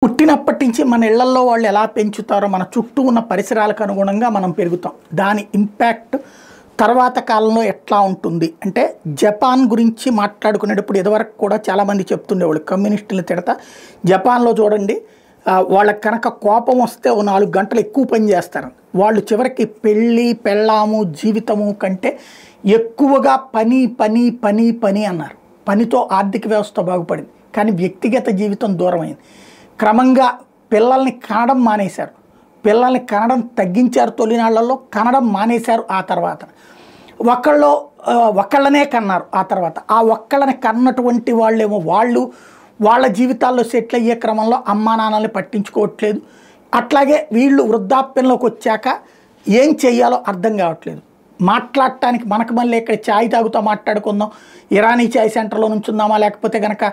పుట్టినప్పటి నుంచి మన ఇళ్లల్లో వాళ్ళు ఎలా పెంచుతారో మన చుట్టూ ఉన్న పరిసరాలకు అనుగుణంగా మనం పెరుగుతాం. దాని ఇంపాక్ట్ తర్వాత కాలంలో ఎట్లా ఉంటుంది అంటే జపాన్ గురించి మాట్లాడుకునేటప్పుడు ఇదివరకు కూడా చాలామంది చెప్తుండేవాళ్ళు కమ్యూనిస్టులు తిడతా జపాన్లో చూడండి వాళ్ళకి కనుక కోపం వస్తే ఓ 4 గంటలు ఎక్కువ పని చేస్తారు. వాళ్ళు చివరికి పెళ్ళి పెళ్ళాము జీవితము కంటే ఎక్కువగా పని పని పని పని అన్నారు. పనితో ఆర్థిక వ్యవస్థ బాగుపడింది కానీ వ్యక్తిగత జీవితం దూరమైంది. క్రమంగా పిల్లల్ని కనడం మానేశారు, పిల్లల్ని కనడం తగ్గించారు, తొలినాళ్లలో కనడం మానేశారు. ఆ తర్వాత ఒక్కళ్ళనే కన్నారు. ఆ తర్వాత ఆ ఒక్కళ్ళని కన్నటువంటి వాళ్ళేమో వాళ్ళ జీవితాల్లో సెటిల్ అయ్యే క్రమంలో అమ్మా నాన్నల్ని పట్టించుకోవట్లేదు. అట్లాగే వీళ్ళు వృద్ధాప్యంలోకి వచ్చాక ఏం చెయ్యాలో అర్థం కావట్లేదు. మాట్లాడటానికి మనకు మళ్ళీ ఇక్కడ ఛాయ్ తాగుతూ మాట్లాడుకుందాం, ఇరానీ ఛాయ్ సెంటర్లో నుంచుందామా, లేకపోతే కనుక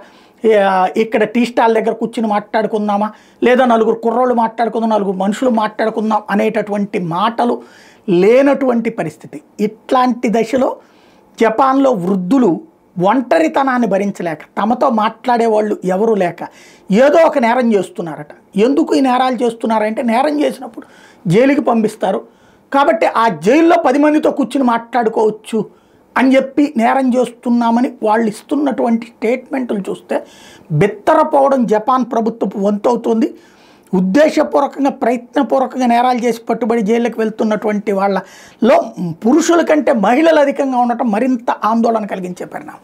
ఇక్కడ టీ స్టాల్ దగ్గర కూర్చుని మాట్లాడుకుందామా, లేదా నలుగురు కుర్రోళ్ళు మాట్లాడుకుందాం, నలుగురు మనుషులు మాట్లాడుకుందాం అనేటటువంటి మాటలు లేనటువంటి పరిస్థితి. ఇట్లాంటి దశలో జపాన్లో వృద్ధులు ఒంటరితనాన్ని భరించలేక తమతో మాట్లాడేవాళ్ళు ఎవరు లేక ఏదో ఒక నేరం చేస్తున్నారట. ఎందుకు ఈ నేరాలు చేస్తున్నారంటే నేరం చేసినప్పుడు జైలుకి పంపిస్తారు కాబట్టి ఆ జైల్లో 10 మందితో కూర్చుని మాట్లాడుకోవచ్చు అని చెప్పి నేరం చేస్తున్నామని వాళ్ళు ఇస్తున్నటువంటి స్టేట్మెంట్లు చూస్తే బిత్తరపోవడం జపాన్ ప్రభుత్వపు వంతు అవుతుంది. ఉద్దేశపూర్వకంగా ప్రయత్నపూర్వకంగా నేరాలు చేసి పట్టుబడి జైళ్ళకి వెళ్తున్నటువంటి వాళ్ళలో పురుషుల కంటే మహిళలు అధికంగా ఉండటం మరింత ఆందోళన కలిగించే పరిణామం.